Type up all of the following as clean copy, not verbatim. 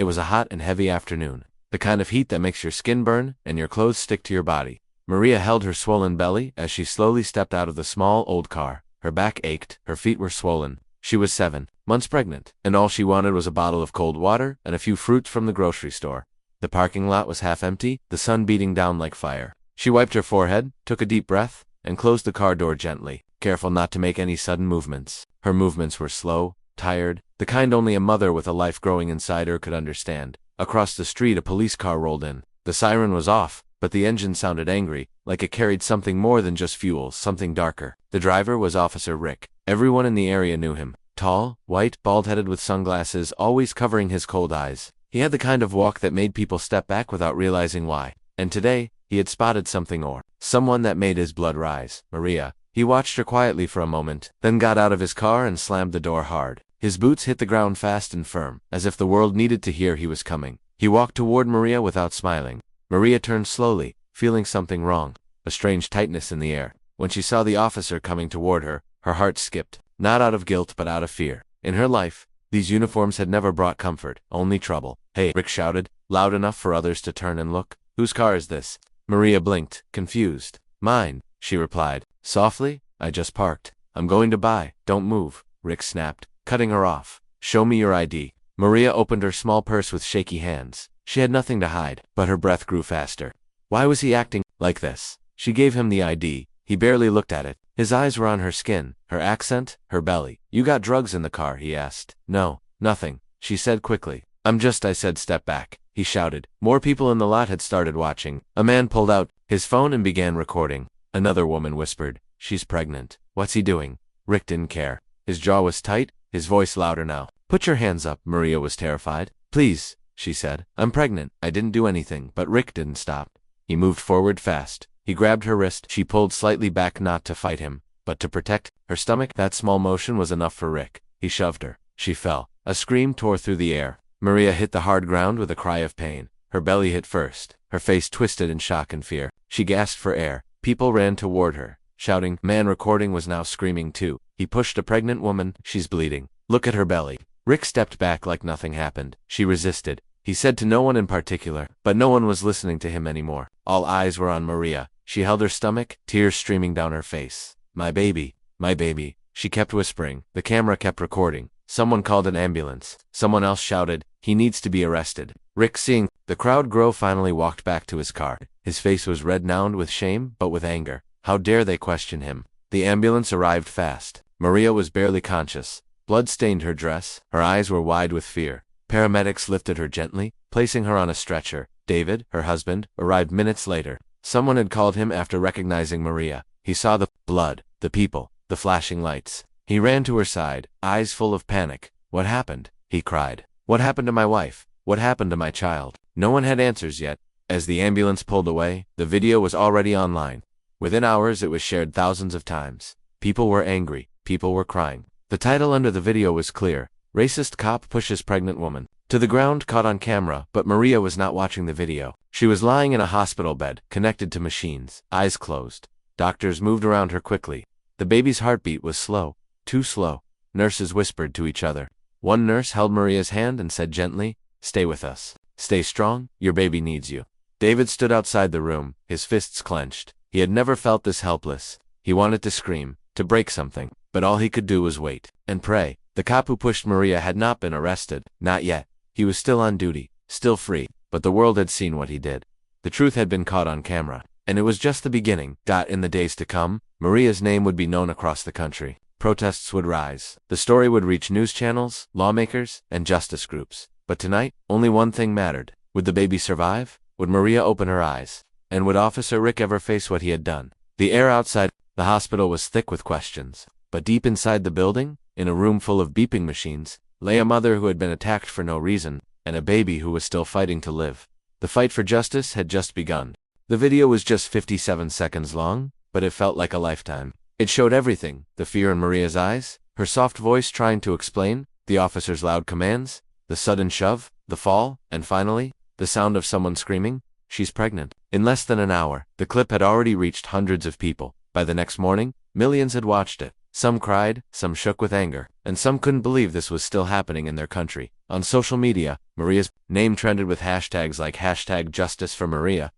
It was a hot and heavy afternoon, the kind of heat that makes your skin burn and your clothes stick to your body. Maria held her swollen belly as she slowly stepped out of the small, old car. Her back ached, her feet were swollen. She was 7 months pregnant, and all she wanted was a bottle of cold water and a few fruits from the grocery store. The parking lot was half empty, the sun beating down like fire. She wiped her forehead, took a deep breath, and closed the car door gently, careful not to make any sudden movements. Her movements were slow, tired, the kind only a mother with a life growing inside her could understand. Across the street a police car rolled in. The siren was off, but the engine sounded angry, like it carried something more than just fuel, something darker. The driver was Officer Rick. Everyone in the area knew him. Tall, white, bald-headed with sunglasses always covering his cold eyes. He had the kind of walk that made people step back without realizing why. And today, he had spotted something or someone that made his blood rise. Maria. He watched her quietly for a moment, then got out of his car and slammed the door hard. His boots hit the ground fast and firm, as if the world needed to hear he was coming. He walked toward Maria without smiling. Maria turned slowly, feeling something wrong, a strange tightness in the air. When she saw the officer coming toward her, her heart skipped, not out of guilt but out of fear. In her life, these uniforms had never brought comfort, only trouble. "Hey," Rick shouted, loud enough for others to turn and look. "Whose car is this?" Maria blinked, confused. "Mine," she replied, softly. "I just parked. I'm going to buy." "Don't move," Rick snapped, cutting her off. "Show me your ID." Maria opened her small purse with shaky hands. She had nothing to hide, but her breath grew faster. Why was he acting like this? She gave him the ID. He barely looked at it. His eyes were on her skin, her accent, her belly. "You got drugs in the car?" he asked. "No, nothing," she said quickly. I said step back," he shouted. More people in the lot had started watching. A man pulled out his phone and began recording. Another woman whispered, "She's pregnant." "What's he doing?" Rick didn't care. His jaw was tight, his voice louder now. "Put your hands up." Maria was terrified. "Please," she said. "I'm pregnant. I didn't do anything." But Rick didn't stop. He moved forward fast. He grabbed her wrist. She pulled slightly back, not to fight him, but to protect her stomach. That small motion was enough for Rick. He shoved her. She fell. A scream tore through the air. Maria hit the hard ground with a cry of pain. Her belly hit first. Her face twisted in shock and fear. She gasped for air. People ran toward her, shouting. Man recording was now screaming too. He pushed a pregnant woman. "She's bleeding. Look at her belly." Rick stepped back like nothing happened. She resisted. He said to no one in particular, but no one was listening to him anymore. All eyes were on Maria. She held her stomach, tears streaming down her face. My baby, she kept whispering. The camera kept recording. Someone called an ambulance. Someone else shouted, "He needs to be arrested." Rick, seeing the crowd grow, finally walked back to his car. His face was red, not with shame, but with anger. How dare they question him? The ambulance arrived fast. Maria was barely conscious. Blood stained her dress. Her eyes were wide with fear. Paramedics lifted her gently, placing her on a stretcher. David, her husband, arrived minutes later. Someone had called him after recognizing Maria. He saw the blood, the people, the flashing lights. He ran to her side, eyes full of panic. "What happened?" he cried. "What happened to my wife? What happened to my child?" No one had answers yet. As the ambulance pulled away, the video was already online. Within hours it was shared thousands of times. People were angry. People were crying. The title under the video was clear. "Racist Cop Pushes Pregnant Woman to the Ground," caught on camera, but Maria was not watching the video. She was lying in a hospital bed, connected to machines, eyes closed. Doctors moved around her quickly. The baby's heartbeat was slow, too slow. Nurses whispered to each other. One nurse held Maria's hand and said gently, "Stay with us. Stay strong, your baby needs you." David stood outside the room, his fists clenched. He had never felt this helpless. He wanted to scream, to break something, but all he could do was wait and pray. The cop who pushed Maria had not been arrested, not yet. He was still on duty, still free, but the world had seen what he did. The truth had been caught on camera, and it was just the beginning. In the days to come, Maria's name would be known across the country. Protests would rise. The story would reach news channels, lawmakers, and justice groups. But tonight, only one thing mattered. Would the baby survive? Would Maria open her eyes? And would Officer Rick ever face what he had done? The air outside the hospital was thick with questions. But deep inside the building, in a room full of beeping machines, lay a mother who had been attacked for no reason, and a baby who was still fighting to live. The fight for justice had just begun. The video was just 57 seconds long, but it felt like a lifetime. It showed everything: the fear in Maria's eyes, her soft voice trying to explain, the officer's loud commands, the sudden shove, the fall, and finally, the sound of someone screaming, "She's pregnant." In less than an hour, the clip had already reached hundreds of people. By the next morning, millions had watched it. Some cried, some shook with anger, and some couldn't believe this was still happening in their country. On social media, Maria's name trended with hashtags like #JusticeForMaria,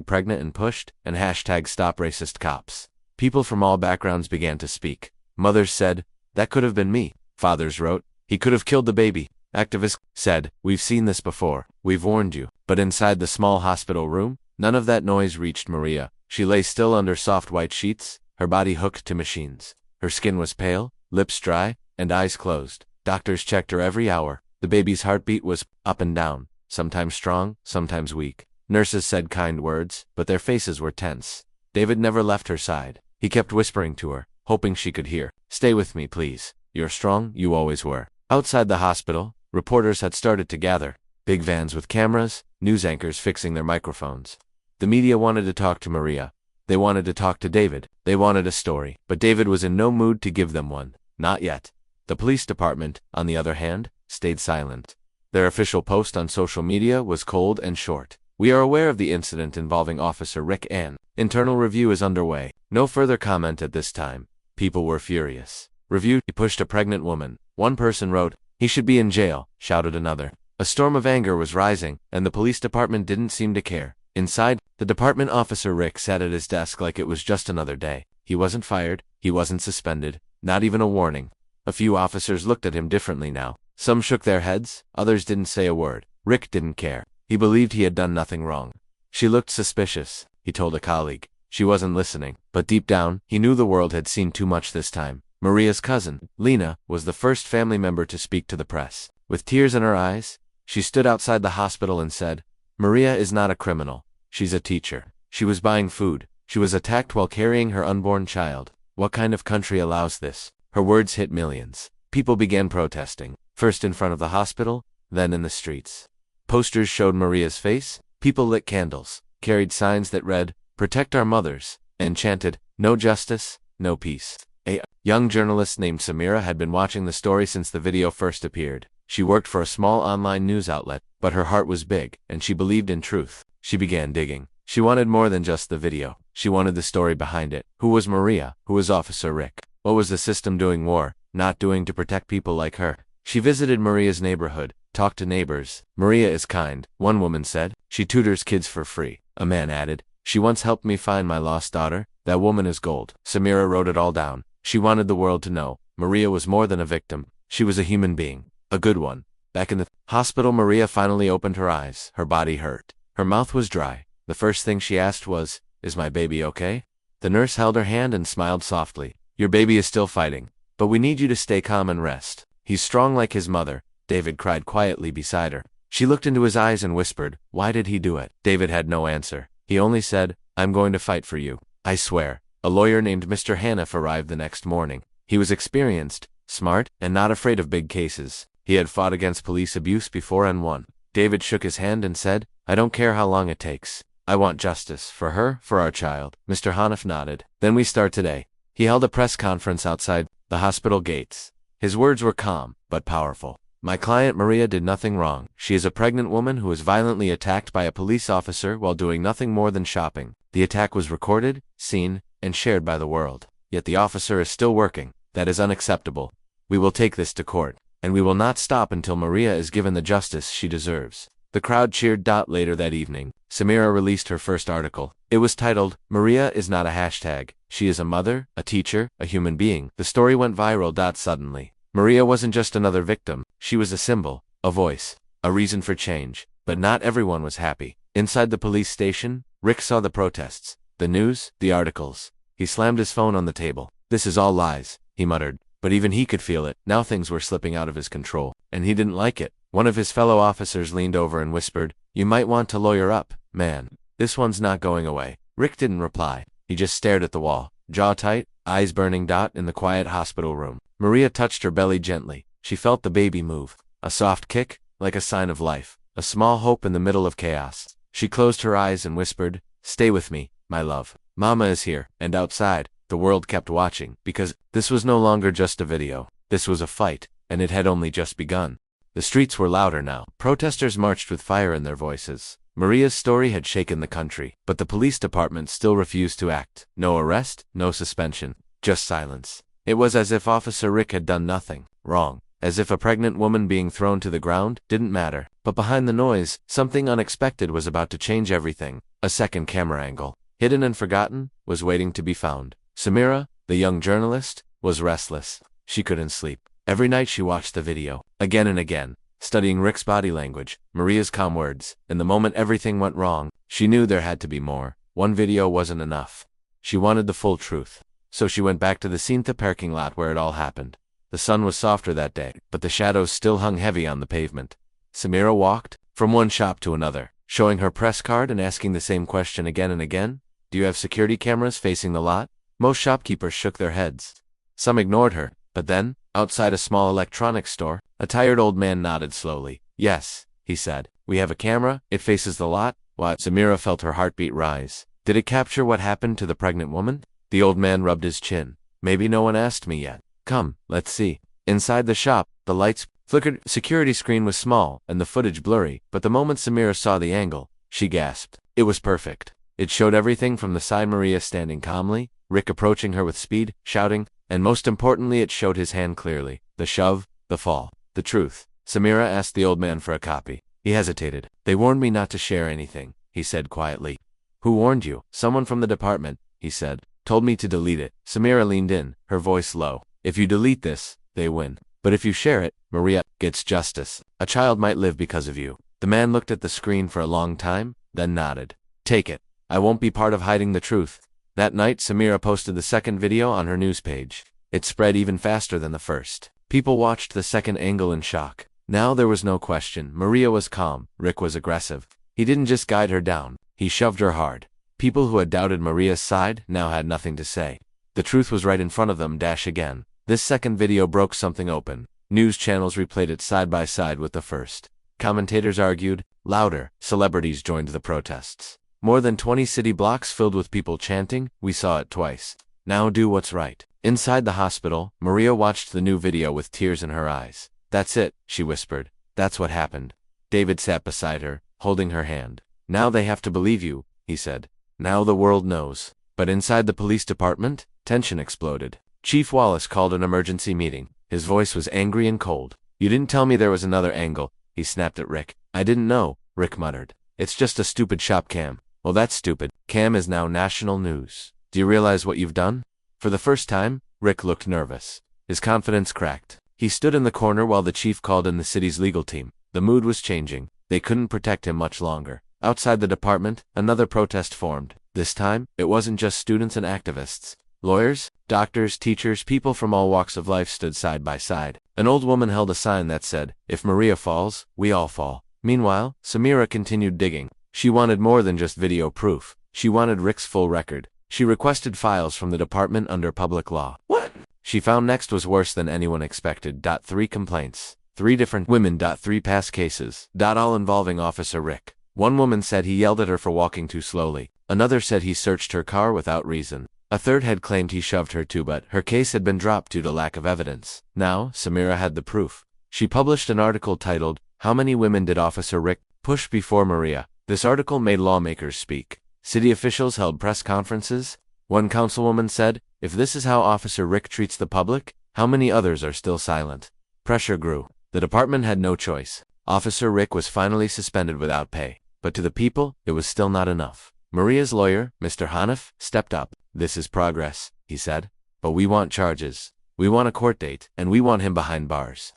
#pregnant and pushed, and #StopRacistCops. People from all backgrounds began to speak. Mothers said, "That could have been me." Fathers wrote, "He could have killed the baby." Activists said, "We've seen this before. We've warned you." But inside the small hospital room, none of that noise reached Maria. She lay still under soft white sheets, her body hooked to machines. Her skin was pale, lips dry, and eyes closed. Doctors checked her every hour. The baby's heartbeat was up and down, sometimes strong, sometimes weak. Nurses said kind words, but their faces were tense. David never left her side. He kept whispering to her, hoping she could hear. "Stay with me, please. You're strong, you always were." Outside the hospital, reporters had started to gather. Big vans with cameras, news anchors fixing their microphones. The media wanted to talk to Maria. They wanted to talk to David. They wanted a story. But David was in no mood to give them one. Not yet. The police department, on the other hand, stayed silent. Their official post on social media was cold and short. "We are aware of the incident involving Officer Rick Ann. Internal review is underway. No further comment at this time." People were furious. "Review, he pushed a pregnant woman." One person wrote, "He should be in jail," shouted another. A storm of anger was rising, and the police department didn't seem to care. Inside, the department officer Rick sat at his desk like it was just another day. He wasn't fired, he wasn't suspended, not even a warning. A few officers looked at him differently now. Some shook their heads, others didn't say a word. Rick didn't care. He believed he had done nothing wrong. "She looked suspicious," he told a colleague. She wasn't listening, but deep down, he knew the world had seen too much this time. Maria's cousin, Lena, was the first family member to speak to the press. With tears in her eyes, she stood outside the hospital and said, "Maria is not a criminal. She's a teacher. She was buying food. She was attacked while carrying her unborn child. What kind of country allows this?" Her words hit millions. People began protesting, first in front of the hospital, then in the streets. Posters showed Maria's face, people lit candles, carried signs that read, "Protect our mothers," and chanted, "No justice, no peace." A young journalist named Samira had been watching the story since the video first appeared. She worked for a small online news outlet, but her heart was big, and she believed in truth. She began digging. She wanted more than just the video. She wanted the story behind it. Who was Maria? Who was Officer Rick? What was the system doing not doing to protect people like her? She visited Maria's neighborhood, talked to neighbors. "Maria is kind," one woman said. "She tutors kids for free." A man added, "She once helped me find my lost daughter. That woman is gold." Samira wrote it all down. She wanted the world to know. Maria was more than a victim. She was a human being. A good one. Back in the hospital, Maria finally opened her eyes. Her body hurt. Her mouth was dry. The first thing she asked was, "Is my baby okay?" The nurse held her hand and smiled softly. "Your baby is still fighting, but we need you to stay calm and rest. He's strong like his mother." David cried quietly beside her. She looked into his eyes and whispered, "Why did he do it?" David had no answer. He only said, "I'm going to fight for you. I swear." A lawyer named Mr. Haniff arrived the next morning. He was experienced, smart, and not afraid of big cases. He had fought against police abuse before and won. David shook his hand and said, "I don't care how long it takes. I want justice, for her, for our child." Mr. Haniff nodded. "Then we start today." He held a press conference outside the hospital gates. His words were calm, but powerful. "My client Maria did nothing wrong. She is a pregnant woman who was violently attacked by a police officer while doing nothing more than shopping. The attack was recorded, seen, and shared by the world. Yet the officer is still working. That is unacceptable. We will take this to court, and we will not stop until Maria is given the justice she deserves." The crowd cheered. Later that evening, Samira released her first article. It was titled, "Maria is not a hashtag. She is a mother, a teacher, a human being." The story went viral. Suddenly, Maria wasn't just another victim. She was a symbol, a voice, a reason for change. But not everyone was happy. Inside the police station, Rick saw the protests, the news, the articles. He slammed his phone on the table. "This is all lies," he muttered. But even he could feel it. Now things were slipping out of his control, and he didn't like it. One of his fellow officers leaned over and whispered, "You might want to lawyer up, man. This one's not going away." Rick didn't reply. He just stared at the wall, jaw tight, eyes burning. In the quiet hospital room, Maria touched her belly gently. She felt the baby move. A soft kick, like a sign of life. A small hope in the middle of chaos. She closed her eyes and whispered, "Stay with me, my love. Mama is here." And outside, the world kept watching, because this was no longer just a video. This was a fight, and it had only just begun. The streets were louder now. Protesters marched with fire in their voices. Maria's story had shaken the country, but the police department still refused to act. No arrest, no suspension, just silence. It was as if Officer Rick had done nothing wrong. as if a pregnant woman being thrown to the ground didn't matter. But behind the noise, something unexpected was about to change everything. A second camera angle, hidden and forgotten, was waiting to be found. Samira, the young journalist, was restless. She couldn't sleep. Every night she watched the video, again and again, studying Rick's body language, Maria's calm words, and the moment everything went wrong, she knew there had to be more. One video wasn't enough. She wanted the full truth. So she went back to the Cinta parking lot where it all happened. The sun was softer that day, but the shadows still hung heavy on the pavement. Samira walked from one shop to another, showing her press card and asking the same question again and again. Do you have security cameras facing the lot? Most shopkeepers shook their heads. Some ignored her, but then, outside a small electronics store, a tired old man nodded slowly. Yes, he said. We have a camera, it faces the lot. What? Samira felt her heartbeat rise. Did it capture what happened to the pregnant woman? The old man rubbed his chin. Maybe no one asked me yet. Come, let's see. Inside the shop, the lights flickered. Security screen was small, and the footage blurry, but the moment Samira saw the angle, she gasped. It was perfect. It showed everything from the side, Maria standing calmly, Rick approaching her with speed, shouting, and most importantly it showed his hand clearly. The shove, the fall, the truth. Samira asked the old man for a copy. He hesitated. They warned me not to share anything, he said quietly. Who warned you? Someone from the department, he said. Told me to delete it. Samira leaned in, her voice low. If you delete this, they win. But if you share it, Maria gets justice. A child might live because of you. The man looked at the screen for a long time, then nodded. Take it. I won't be part of hiding the truth. That night, Samira posted the second video on her news page. It spread even faster than the first. People watched the second angle in shock. Now there was no question. Maria was calm. Rick was aggressive. He didn't just guide her down. He shoved her hard. People who had doubted Maria's side now had nothing to say. The truth was right in front of them. Again. This second video broke something open. News channels replayed it side by side with the first. Commentators argued, louder. Celebrities joined the protests. More than 20 city blocks filled with people chanting, we saw it twice. Now do what's right. Inside the hospital, Maria watched the new video with tears in her eyes. That's it, she whispered. That's what happened. David sat beside her, holding her hand. Now they have to believe you, he said. Now the world knows. But inside the police department, tension exploded. Chief Wallace called an emergency meeting. His voice was angry and cold. You didn't tell me there was another angle, he snapped at Rick. I didn't know, Rick muttered. It's just a stupid shop cam. Well, that's stupid. Cam is now national news. Do you realize what you've done? For the first time, Rick looked nervous. His confidence cracked. He stood in the corner while the chief called in the city's legal team. The mood was changing. They couldn't protect him much longer. Outside the department, another protest formed. This time, it wasn't just students and activists. Lawyers, doctors, teachers, people from all walks of life stood side by side. An old woman held a sign that said, "If Maria falls, we all fall." Meanwhile, Samira continued digging. She wanted more than just video proof. She wanted Rick's full record. She requested files from the department under public law. What she found next was worse than anyone expected. 3 complaints. 3 different women. 3 past cases. All involving Officer Rick. One woman said he yelled at her for walking too slowly. Another said he searched her car without reason. A third had claimed he shoved her too, but her case had been dropped due to lack of evidence. Now, Samira had the proof. She published an article titled, "How Many Women Did Officer Rick Push Before Maria?" This article made lawmakers speak. City officials held press conferences. One councilwoman said, "If this is how Officer Rick treats the public, how many others are still silent?" Pressure grew. The department had no choice. Officer Rick was finally suspended without pay. But to the people, it was still not enough. Maria's lawyer, Mr. Hanif, stepped up. "This is progress," he said. "But we want charges. We want a court date, and we want him behind bars."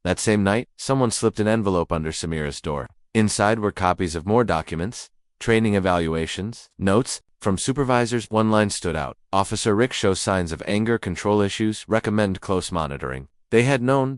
That same night, someone slipped an envelope under Samira's door. Inside were copies of more documents, training evaluations, notes from supervisors. One line stood out. Officer Rick shows signs of anger control issues, recommend close monitoring. They had known,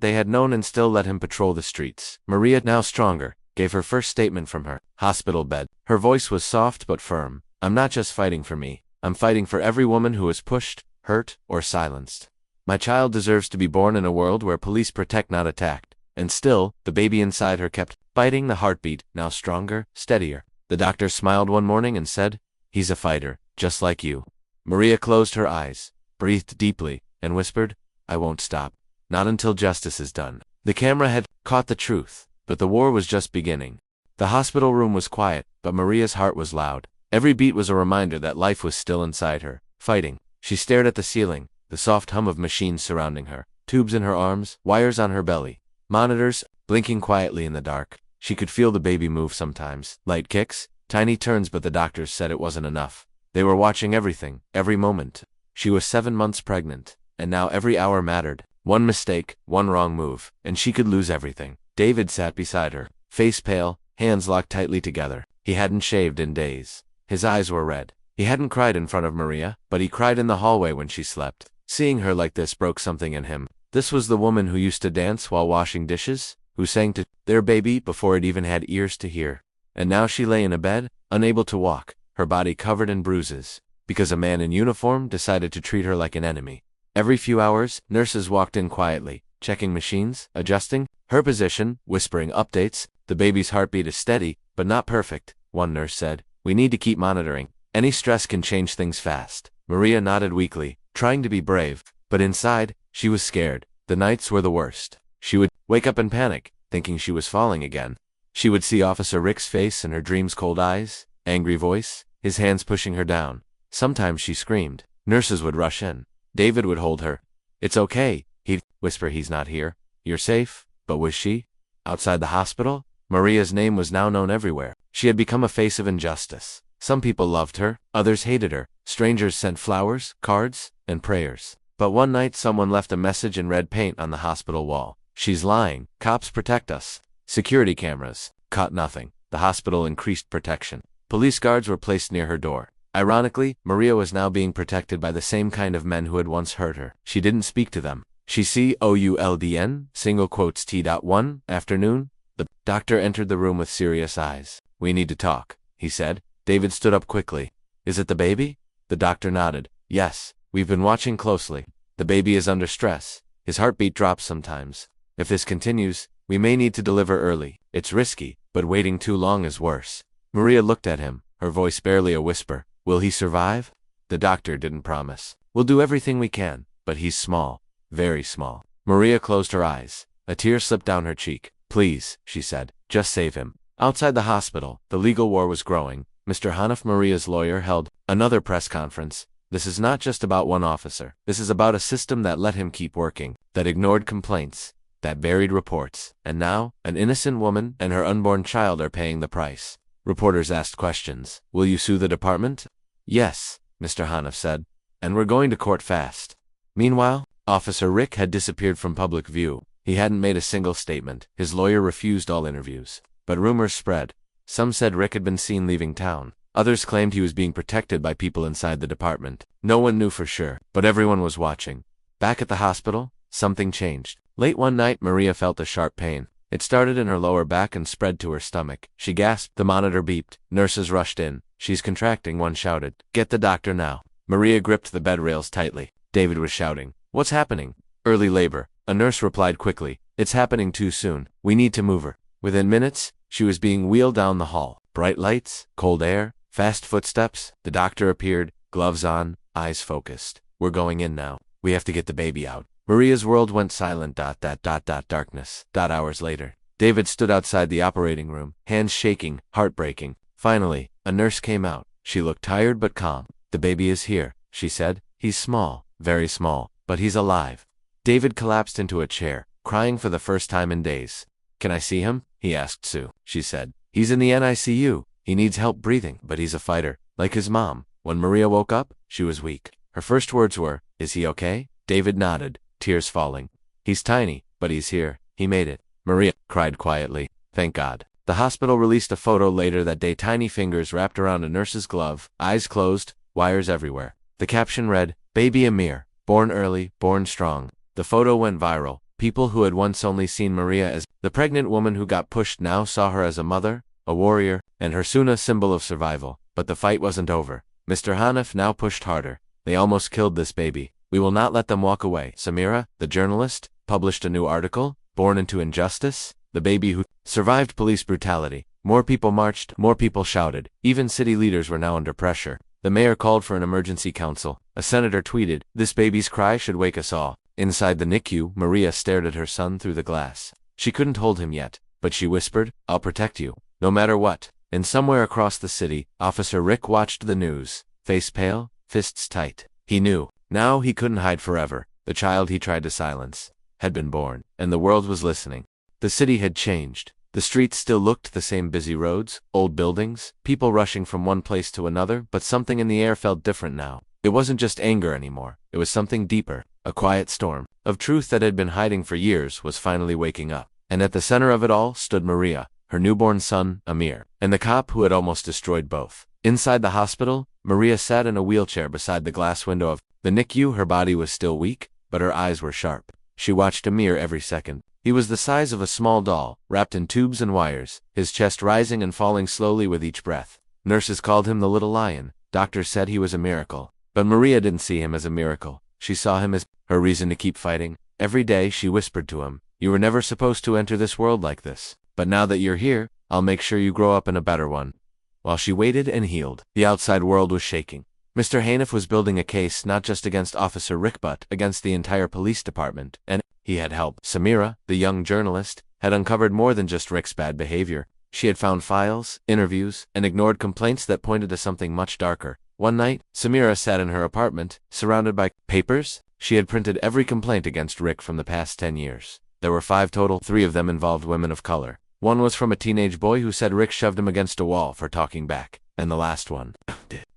and still let him patrol the streets. Maria, now stronger, gave her first statement from her hospital bed. Her voice was soft but firm. "I'm not just fighting for me. I'm fighting for every woman who is pushed, hurt, or silenced. My child deserves to be born in a world where police protect, not attacked." And still, the baby inside her kept fighting, the heartbeat, now stronger, steadier. The doctor smiled one morning and said, "He's a fighter, just like you." Maria closed her eyes, breathed deeply, and whispered, "I won't stop. Not until justice is done." The camera had caught the truth, but the war was just beginning. The hospital room was quiet, but Maria's heart was loud. Every beat was a reminder that life was still inside her, fighting. She stared at the ceiling, the soft hum of machines surrounding her. tubes in her arms, wires on her belly. Monitors, blinking quietly in the dark. She could feel the baby move sometimes. Light kicks, tiny turns, but the doctors said it wasn't enough. They were watching everything, every moment. She was 7 months pregnant, and now every hour mattered. One mistake, one wrong move, and she could lose everything. David sat beside her, face pale, hands locked tightly together. He hadn't shaved in days. His eyes were red. He hadn't cried in front of Maria, but he cried in the hallway when she slept. Seeing her like this broke something in him. This was the woman who used to dance while washing dishes, who sang to their baby before it even had ears to hear. And now she lay in a bed, unable to walk, her body covered in bruises, because a man in uniform decided to treat her like an enemy. Every few hours, nurses walked in quietly, checking machines, adjusting her position, whispering updates. The baby's heartbeat is steady, but not perfect, one nurse said. We need to keep monitoring. Any stress can change things fast. Maria nodded weakly, trying to be brave, but inside, she was scared. The nights were the worst. She would wake up and panic, thinking she was falling again. She would see Officer Rick's face in her dreams, cold eyes, angry voice, his hands pushing her down. Sometimes she screamed. Nurses would rush in. David would hold her. It's okay, he'd whisper. He's not here. You're safe. But was she? Outside the hospital? Maria's name was now known everywhere. She had become a face of injustice. Some people loved her, others hated her. Strangers sent flowers, cards, and prayers. But one night someone left a message in red paint on the hospital wall. She's lying. Cops protect us. Security cameras caught nothing. The hospital increased protection. Police guards were placed near her door. Ironically, Maria was now being protected by the same kind of men who had once hurt her. She didn't speak to them. She COULDN, single quotes T.1, afternoon. The doctor entered the room with serious eyes. We need to talk, he said. David stood up quickly. Is it the baby? The doctor nodded. Yes, we've been watching closely. The baby is under stress. His heartbeat drops sometimes. If this continues, we may need to deliver early. It's risky, but waiting too long is worse. Maria looked at him, her voice barely a whisper. Will he survive? The doctor didn't promise. We'll do everything we can, but he's small. Very small. Maria closed her eyes. A tear slipped down her cheek. Please, she said, just save him. Outside the hospital, the legal war was growing. Mr. Hanif, Maria's lawyer, held another press conference. This is not just about one officer. This is about a system that let him keep working, that ignored complaints, that buried reports. And now, an innocent woman and her unborn child are paying the price. Reporters asked questions. Will you sue the department? Yes, Mr. Hanif said. And we're going to court fast. Meanwhile, Officer Rick had disappeared from public view. He hadn't made a single statement. His lawyer refused all interviews. But rumors spread. Some said Rick had been seen leaving town. Others claimed he was being protected by people inside the department. No one knew for sure, but everyone was watching. Back at the hospital, something changed. Late one night, Maria felt a sharp pain. It started in her lower back and spread to her stomach. She gasped. The monitor beeped. Nurses rushed in. She's contracting, one shouted. Get the doctor now. Maria gripped the bed rails tightly. David was shouting. What's happening? Early labor. A nurse replied quickly. It's happening too soon. We need to move her. Within minutes, she was being wheeled down the hall. Bright lights, cold air, fast footsteps. The doctor appeared, gloves on, eyes focused. We're going in now. We have to get the baby out. Maria's world went silent. Darkness. Hours later, David stood outside the operating room, hands shaking, heart breaking. Finally, a nurse came out. She looked tired but calm. The baby is here, she said. He's small, very small, but he's alive. David collapsed into a chair, crying for the first time in days. Can I see him? He asked Sue. She said. He's in the NICU. He needs help breathing, but he's a fighter, like his mom. When Maria woke up, she was weak. Her first words were, Is he okay? David nodded, tears falling. He's tiny, but he's here. He made it. Maria cried quietly. Thank God. The hospital released a photo later that day. Tiny fingers wrapped around a nurse's glove, eyes closed, wires everywhere. The caption read, Baby Amir, born early, born strong. The photo went viral. People who had once only seen Maria as the pregnant woman who got pushed now saw her as a mother, a warrior, and her soon a symbol of survival. But the fight wasn't over. Mr. Hanif now pushed harder. They almost killed this baby. We will not let them walk away. Samira, the journalist, published a new article, Born into Injustice, the baby who survived police brutality. More people marched, more people shouted. Even city leaders were now under pressure. The mayor called for an emergency council. A senator tweeted, This baby's cry should wake us all. Inside the NICU, Maria stared at her son through the glass. She couldn't hold him yet, but she whispered, I'll protect you, no matter what. And somewhere across the city, Officer Rick watched the news, face pale, fists tight. He knew. Now he couldn't hide forever. The child he tried to silence. had been born, and the world was listening. The city had changed. The streets still looked the same: busy roads, old buildings, people rushing from one place to another, but something in the air felt different now. It wasn't just anger anymore, it was something deeper. A quiet storm of truth that had been hiding for years was finally waking up. And at the center of it all stood Maria, her newborn son, Amir, and the cop who had almost destroyed both. Inside the hospital, Maria sat in a wheelchair beside the glass window of the NICU. Her body was still weak, but her eyes were sharp. She watched Amir every second. He was the size of a small doll, wrapped in tubes and wires, his chest rising and falling slowly with each breath. Nurses called him the little lion. Doctors said he was a miracle. But Maria didn't see him as a miracle. She saw him as her reason to keep fighting. Every day she whispered to him, "You were never supposed to enter this world like this. But now that you're here, I'll make sure you grow up in a better one." While she waited and healed, the outside world was shaking. Mr. Haniff was building a case not just against Officer Rick but against the entire police department, and he had helped. Samira, the young journalist, had uncovered more than just Rick's bad behavior. She had found files, interviews, and ignored complaints that pointed to something much darker. One night, Samira sat in her apartment, surrounded by papers. She had printed every complaint against Rick from the past 10 years. There were 5 total, 3 of them involved women of color. One was from a teenage boy who said Rick shoved him against a wall for talking back. And the last one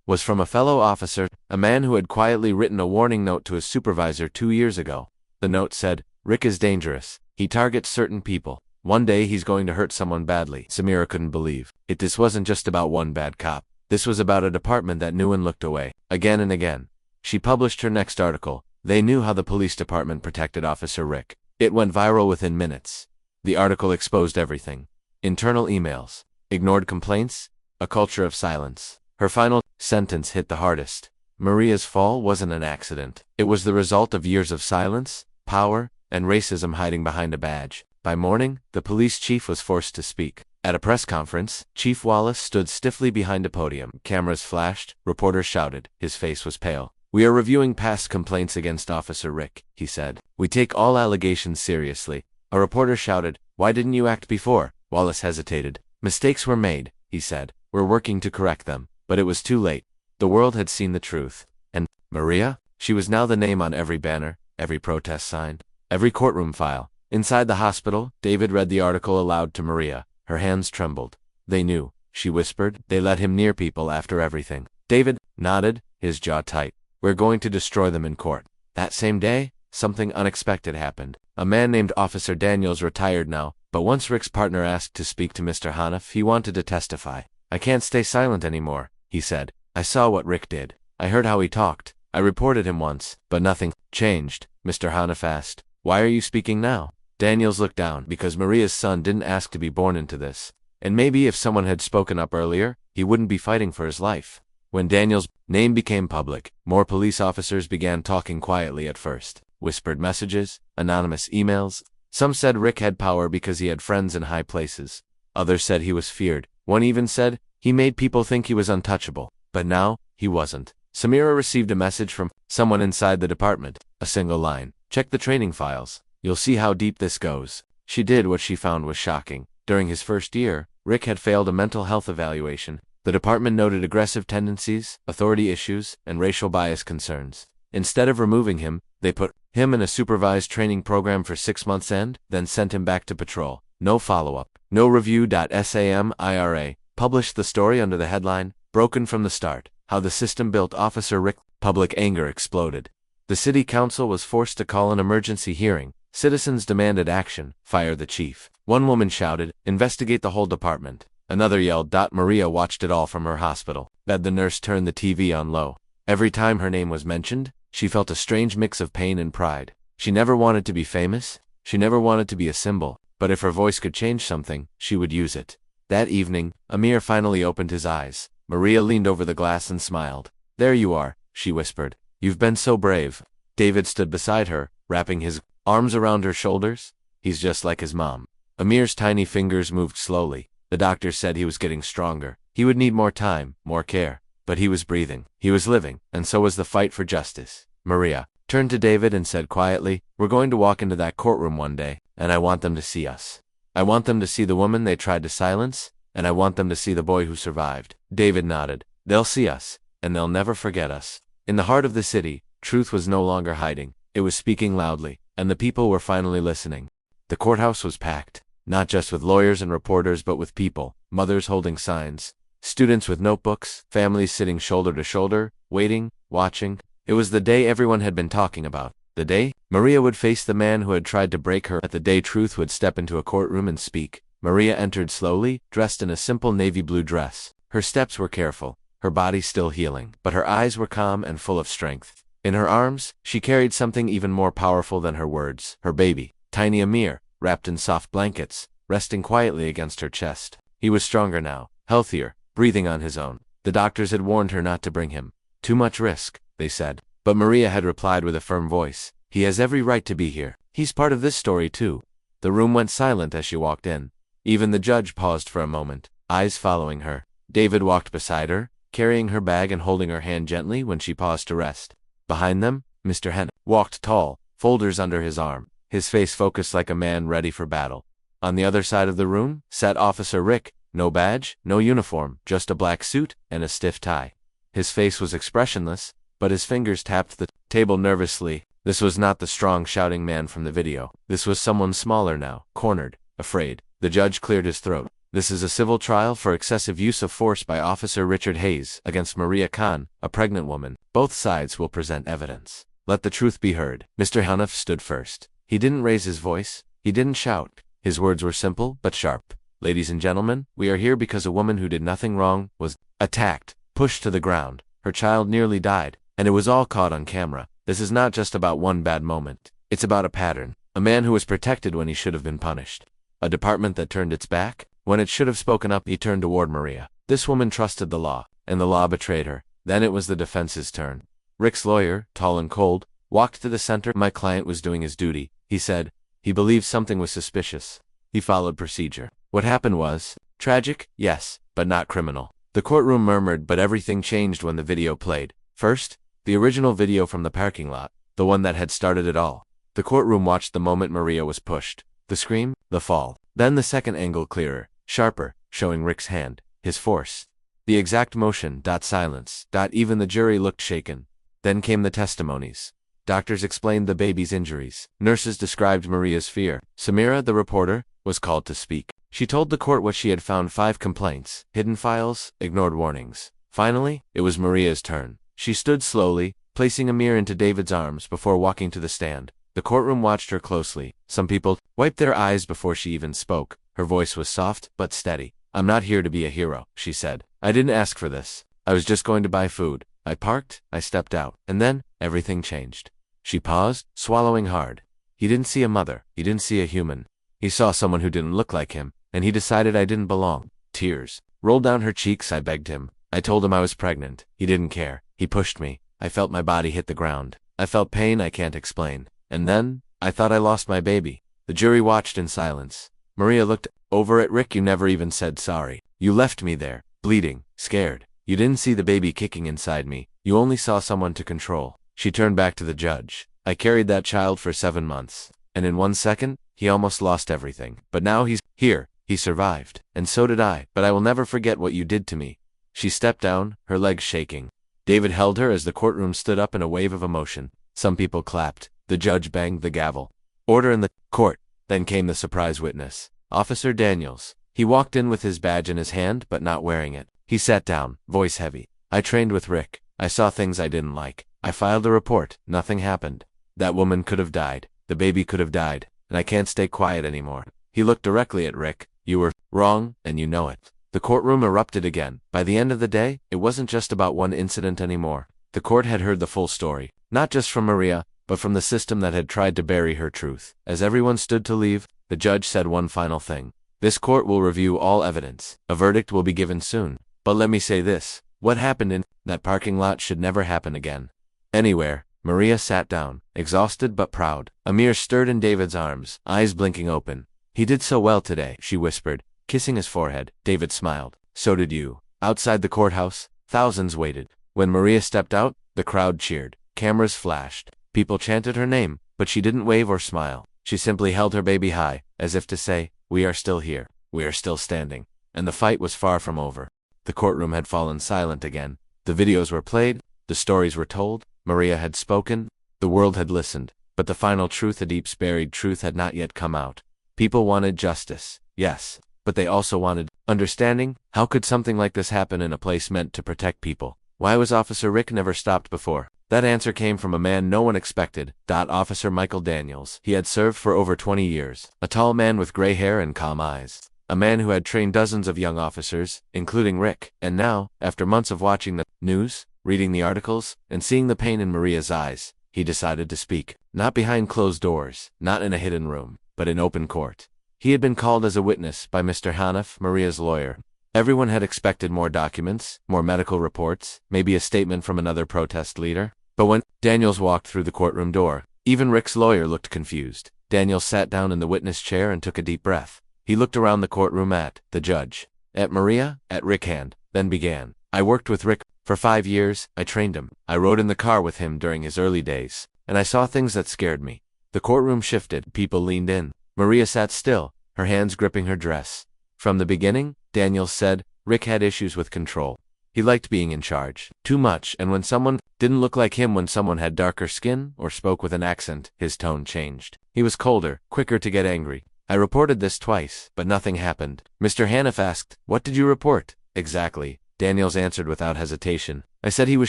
was from a fellow officer, a man who had quietly written a warning note to his supervisor 2 years ago. The note said, "Rick is dangerous. He targets certain people. One day he's going to hurt someone badly." Samira couldn't believe it. This wasn't just about one bad cop. This was about a department that knew and looked away, again and again. She published her next article. They knew how the police department protected Officer Rick. It went viral within minutes. The article exposed everything. Internal emails, ignored complaints, a culture of silence. Her final sentence hit the hardest. Maria's fall wasn't an accident. It was the result of years of silence, power, and racism hiding behind a badge. By morning, the police chief was forced to speak. At a press conference, Chief Wallace stood stiffly behind a podium. Cameras flashed, reporters shouted. His face was pale. "We are reviewing past complaints against Officer Rick," he said. "We take all allegations seriously." A reporter shouted, "Why didn't you act before?" Wallace hesitated. "Mistakes were made," he said. "We're working to correct them." But it was too late. The world had seen the truth. And Maria? She was now the name on every banner, every protest sign, every courtroom file. Inside the hospital, David read the article aloud to Maria. Her hands trembled. "They knew," she whispered. "They let him near people after everything." David nodded, his jaw tight. "We're going to destroy them in court." That same day, something unexpected happened. A man named Officer Daniels retired now, but once Rick's partner asked to speak to Mr. Haniff, he wanted to testify. "I can't stay silent anymore," he said. "I saw what Rick did. I heard how he talked. I reported him once, but nothing changed." Mr. Haniff asked, "Why are you speaking now?" Daniels looked down. "Because Maria's son didn't ask to be born into this. And maybe if someone had spoken up earlier, he wouldn't be fighting for his life." When Daniels' name became public, more police officers began talking quietly at first. Whispered messages, anonymous emails. Some said Rick had power because he had friends in high places. Others said he was feared. One even said he made people think he was untouchable. But now, he wasn't. Samira received a message from someone inside the department. A single line. "Check the training files. You'll see how deep this goes." She did what she found was shocking. During his first year, Rick had failed a mental health evaluation. The department noted aggressive tendencies, authority issues, and racial bias concerns. Instead of removing him, they put him in a supervised training program for 6 months and then sent him back to patrol. No follow-up. No review. Samira published the story under the headline, "Broken from the Start: How the System Built Officer Rick." Public anger exploded. The city council was forced to call an emergency hearing. Citizens demanded action. "Fire the chief." One woman shouted, "Investigate the whole department." Another yelled. Maria watched it all from her hospital bed. The nurse turned the TV on low. Every time her name was mentioned, she felt a strange mix of pain and pride. She never wanted to be famous. She never wanted to be a symbol. But if her voice could change something, she would use it. That evening, Amir finally opened his eyes. Maria leaned over the glass and smiled. "There you are," she whispered. "You've been so brave." David stood beside her, wrapping his arms around her shoulders. "He's just like his mom." Amir's tiny fingers moved slowly. The doctor said he was getting stronger. He would need more time, more care. But he was breathing. He was living, and so was the fight for justice. Maria turned to David and said quietly, "We're going to walk into that courtroom one day, and I want them to see us. I want them to see the woman they tried to silence, and I want them to see the boy who survived." David nodded. "They'll see us, and they'll never forget us." In the heart of the city, truth was no longer hiding. It was speaking loudly. and the people were finally listening. The courthouse was packed, not just with lawyers and reporters but with people, mothers holding signs, students with notebooks, families sitting shoulder to shoulder, waiting, watching. It was the day everyone had been talking about. The day Maria would face the man who had tried to break her. At the day truth would step into a courtroom and speak. Maria entered slowly, dressed in a simple navy blue dress. Her steps were careful, her body still healing, but her eyes were calm and full of strength. In her arms, she carried something even more powerful than her words, her baby, tiny Amir, wrapped in soft blankets, resting quietly against her chest. He was stronger now, healthier, breathing on his own. The doctors had warned her not to bring him. Too much risk, they said. But Maria had replied with a firm voice, "He has every right to be here. He's part of this story too." The room went silent as she walked in. Even the judge paused for a moment, eyes following her. David walked beside her, carrying her bag and holding her hand gently when she paused to rest. Behind them, Mr. Henn walked tall, folders under his arm, his face focused like a man ready for battle. On the other side of the room sat Officer Rick, no badge, no uniform, just a black suit and a stiff tie. His face was expressionless, but his fingers tapped the table nervously. This was not the strong shouting man from the video. This was someone smaller now, cornered, afraid. The judge cleared his throat. "This is a civil trial for excessive use of force by Officer Richard Hayes against Maria Khan, a pregnant woman. Both sides will present evidence. Let the truth be heard." Mr. Hanif stood first. He didn't raise his voice. He didn't shout. His words were simple but sharp. "Ladies and gentlemen, we are here because a woman who did nothing wrong was attacked, pushed to the ground. Her child nearly died, and it was all caught on camera. This is not just about one bad moment. It's about a pattern. A man who was protected when he should have been punished. A department that turned its back. When it should have spoken up." He turned toward Maria. "This woman trusted the law, and the law betrayed her." Then it was the defense's turn. Rick's lawyer, tall and cold, walked to the center. "My client was doing his duty," he said. "He believed something was suspicious. He followed procedure. What happened was tragic, yes, but not criminal." The courtroom murmured, but everything changed when the video played. First, the original video from the parking lot, the one that had started it all. The courtroom watched the moment Maria was pushed. The scream, the fall. Then the second angle clearer, sharper, showing Rick's hand, his force. The exact motion, silence, even the jury looked shaken. Then came the testimonies. Doctors explained the baby's injuries. Nurses described Maria's fear. Samira, the reporter, was called to speak. She told the court what she had found: 5 complaints, hidden files, ignored warnings. Finally, it was Maria's turn. She stood slowly, placing Amir into David's arms before walking to the stand. The courtroom watched her closely. Some people wiped their eyes before she even spoke. Her voice was soft but steady. "I'm not here to be a hero," she said. "I didn't ask for this. I was just going to buy food. I parked, I stepped out, and then everything changed." She paused, swallowing hard. He didn't see a mother. He didn't see a human. He saw someone who didn't look like him, and he decided I didn't belong. Tears rolled down her cheeks. I begged him. I told him I was pregnant. He didn't care. He pushed me. I felt my body hit the ground. I felt pain I can't explain. And then, I thought I lost my baby. The jury watched in silence. Maria looked over at Rick. "You never even said sorry. You left me there, bleeding, scared. You didn't see the baby kicking inside me. You only saw someone to control." She turned back to the judge. "I carried that child for 7 months. And in 1 second, he almost lost everything. But now he's here. He survived. And so did I. But I will never forget what you did to me." She stepped down, her legs shaking. David held her as the courtroom stood up in a wave of emotion. Some people clapped. The judge banged the gavel. "Order in the court." Then came the surprise witness, Officer Daniels. He walked in with his badge in his hand but not wearing it. He sat down, voice heavy. "I trained with Rick. I saw things I didn't like. I filed a report. Nothing happened. That woman could have died. The baby could have died. And I can't stay quiet anymore." He looked directly at Rick. "You were wrong, and you know it." The courtroom erupted again. By the end of the day, it wasn't just about one incident anymore. The court had heard the full story, not just from Maria, but from the system that had tried to bury her truth. As everyone stood to leave, the judge said one final thing. "This court will review all evidence. A verdict will be given soon. But let me say this. What happened in that parking lot should never happen again. Anywhere." Maria sat down, exhausted but proud. Amir stirred in David's arms, eyes blinking open. "He did so well today," she whispered, kissing his forehead. David smiled. "So did you." Outside the courthouse, thousands waited. When Maria stepped out, the crowd cheered. Cameras flashed. People chanted her name, but she didn't wave or smile. She simply held her baby high, as if to say, "We are still here. We are still standing." And the fight was far from over. The courtroom had fallen silent again. The videos were played. The stories were told. Maria had spoken. The world had listened. But the final truth, a deep-buried truth, had not yet come out. People wanted justice, yes, but they also wanted understanding. How could something like this happen in a place meant to protect people? Why was Officer Rick never stopped before? That answer came from a man no one expected. Officer Michael Daniels. He had served for over 20 years. A tall man with gray hair and calm eyes. A man who had trained dozens of young officers, including Rick. And now, after months of watching the news, reading the articles, and seeing the pain in Maria's eyes, he decided to speak. Not behind closed doors, not in a hidden room, but in open court. He had been called as a witness by Mr. Hanif, Maria's lawyer. Everyone had expected more documents, more medical reports, maybe a statement from another protest leader. But when Daniels walked through the courtroom door, even Rick's lawyer looked confused. Daniels sat down in the witness chair and took a deep breath. He looked around the courtroom at the judge, at Maria, at Rick Hand, then began. I worked with Rick for 5 years. I trained him. I rode in the car with him during his early days, and I saw things that scared me. The courtroom shifted. People leaned in. Maria sat still, her hands gripping her dress. From the beginning, Daniels said, Rick had issues with control. He liked being in charge. Too much, and when someone didn't look like him, when someone had darker skin or spoke with an accent, his tone changed. He was colder, quicker to get angry. I reported this twice, but nothing happened. Mr. Hanif asked, what did you report? Exactly, Daniels answered without hesitation. I said he was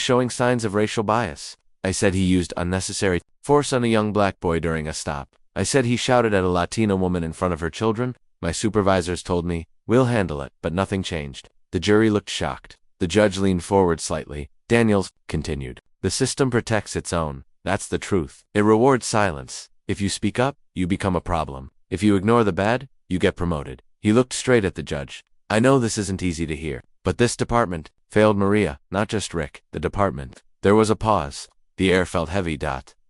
showing signs of racial bias. I said he used unnecessary force on a young black boy during a stop. I said he shouted at a Latina woman in front of her children. My supervisors told me, we'll handle it, but nothing changed. The jury looked shocked. The judge leaned forward slightly. Daniels continued. The system protects its own. That's the truth. It rewards silence. If you speak up, you become a problem. If you ignore the bad, you get promoted. He looked straight at the judge. I know this isn't easy to hear, but this department failed Maria, not just Rick, the department. There was a pause. The air felt heavy.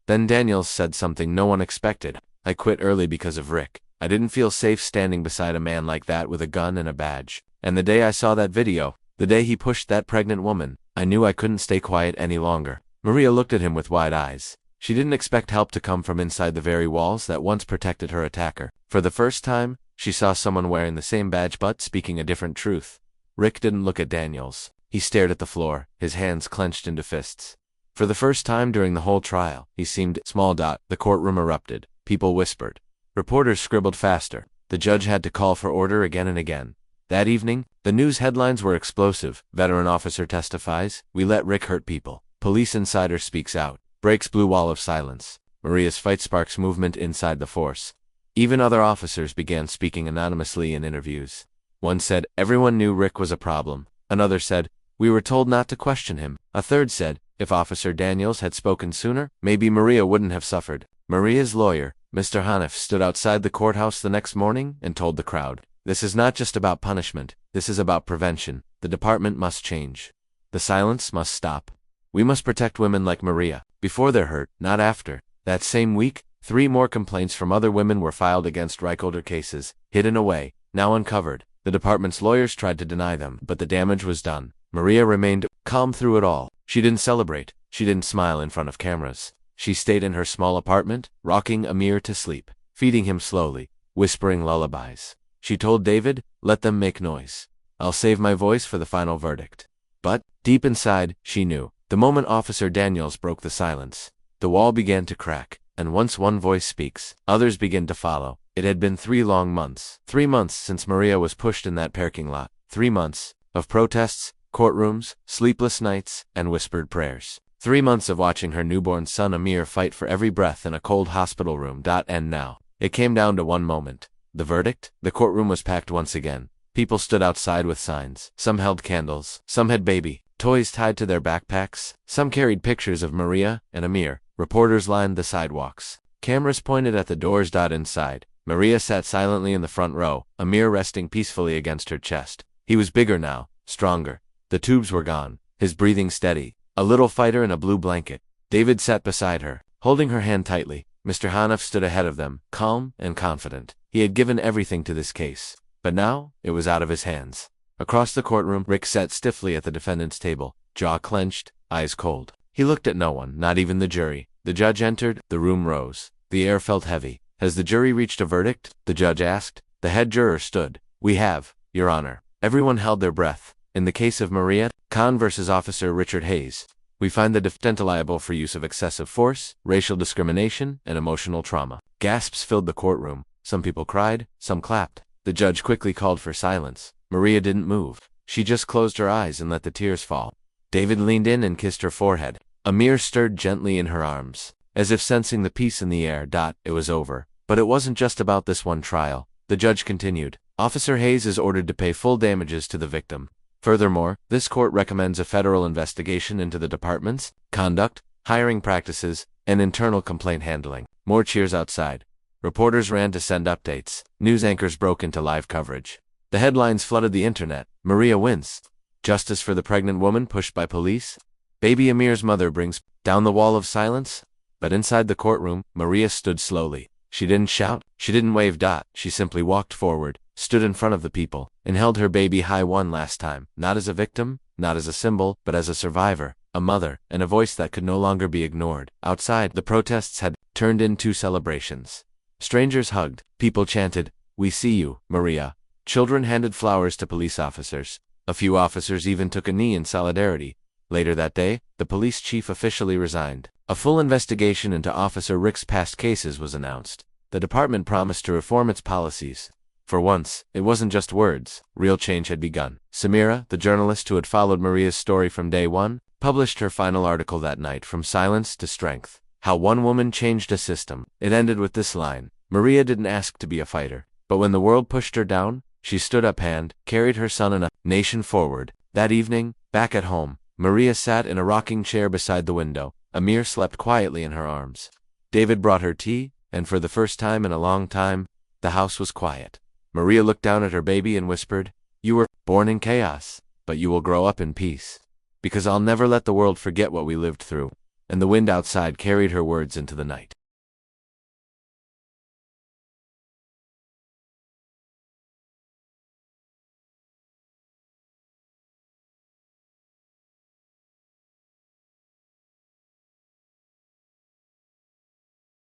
Then Daniels said something no one expected. I quit early because of Rick. I didn't feel safe standing beside a man like that with a gun and a badge. And the day I saw that video, the day he pushed that pregnant woman, I knew I couldn't stay quiet any longer. Maria looked at him with wide eyes. She didn't expect help to come from inside the very walls that once protected her attacker. For the first time, she saw someone wearing the same badge but speaking a different truth. Rick didn't look at Daniels. He stared at the floor, his hands clenched into fists. For the first time during the whole trial, he seemed small. The courtroom erupted. People whispered. Reporters scribbled faster. The judge had to call for order again and again. That evening, the news headlines were explosive. Veteran officer testifies, we let Rick hurt people. Police insider speaks out. Breaks blue wall of silence. Maria's fight sparks movement inside the force. Even other officers began speaking anonymously in interviews. One said, everyone knew Rick was a problem. Another said, we were told not to question him. A third said, if Officer Daniels had spoken sooner, maybe Maria wouldn't have suffered. Maria's lawyer, Mr. Hanif, stood outside the courthouse the next morning and told the crowd, this is not just about punishment, this is about prevention. The department must change. The silence must stop. We must protect women like Maria, before they're hurt, not after. That same week, 3 more complaints from other women were filed against Rick, older cases, hidden away, now uncovered. The department's lawyers tried to deny them, but the damage was done. Maria remained calm through it all. She didn't celebrate. She didn't smile in front of cameras. She stayed in her small apartment, rocking Amir to sleep, feeding him slowly, whispering lullabies. She told David, let them make noise. I'll save my voice for the final verdict. But, deep inside, she knew. The moment Officer Daniels broke the silence, the wall began to crack, and once one voice speaks, others begin to follow. It had been 3 long months. 3 months since Maria was pushed in that parking lot. 3 months of protests, courtrooms, sleepless nights, and whispered prayers. 3 months of watching her newborn son Amir fight for every breath in a cold hospital room. And now, it came down to one moment. The verdict? The courtroom was packed once again. People stood outside with signs. Some held candles. Some had baby toys tied to their backpacks. Some carried pictures of Maria and Amir. Reporters lined the sidewalks. Cameras pointed at the doors. Inside, Maria sat silently in the front row, Amir resting peacefully against her chest. He was bigger now, stronger. The tubes were gone, his breathing steady. A little fighter in a blue blanket. David sat beside her, holding her hand tightly. Mr. Hanif stood ahead of them, calm and confident. He had given everything to this case, but now it was out of his hands. Across the courtroom, Rick sat stiffly at the defendant's table, jaw clenched, eyes cold. He looked at no one, not even the jury. The judge entered, the room rose. The air felt heavy. Has the jury reached a verdict? The judge asked. The head juror stood. We have, Your Honor. Everyone held their breath. In the case of Maria, Khan versus Officer Richard Hayes. We find the defendant liable for use of excessive force, racial discrimination, and emotional trauma. Gasps filled the courtroom. Some people cried, some clapped. The judge quickly called for silence. Maria didn't move. She just closed her eyes and let the tears fall. David leaned in and kissed her forehead. Amir stirred gently in her arms, as if sensing the peace in the air. It was over. But it wasn't just about this one trial. The judge continued. Officer Hayes is ordered to pay full damages to the victim. Furthermore, this court recommends a federal investigation into the department's conduct, hiring practices, and internal complaint handling. More cheers outside. Reporters ran to send updates. News anchors broke into live coverage. The headlines flooded the internet. Maria wins. Justice for the pregnant woman pushed by police. Baby Amir's mother brings down the wall of silence. But inside the courtroom, Maria stood slowly. She didn't shout. She didn't wave. She simply walked forward, stood in front of the people, and held her baby high one last time. Not as a victim, not as a symbol, but as a survivor, a mother, and a voice that could no longer be ignored. Outside, the protests had turned into celebrations. Strangers hugged. People chanted, "We see you, Maria." Children handed flowers to police officers. A few officers even took a knee in solidarity. Later that day, the police chief officially resigned. A full investigation into Officer Rick's past cases was announced. The department promised to reform its policies. For once, it wasn't just words. Real change had begun. Samira, the journalist who had followed Maria's story from day one, published her final article that night, From Silence to Strength. How One Woman Changed a System. It ended with this line. Maria didn't ask to be a fighter. But when the world pushed her down, she stood up and carried her son and a nation forward. That evening, back at home, Maria sat in a rocking chair beside the window. Amir slept quietly in her arms. David brought her tea, and for the first time in a long time, the house was quiet. Maria looked down at her baby and whispered, "You were born in chaos, but you will grow up in peace. Because I'll never let the world forget what we lived through." And the wind outside carried her words into the night.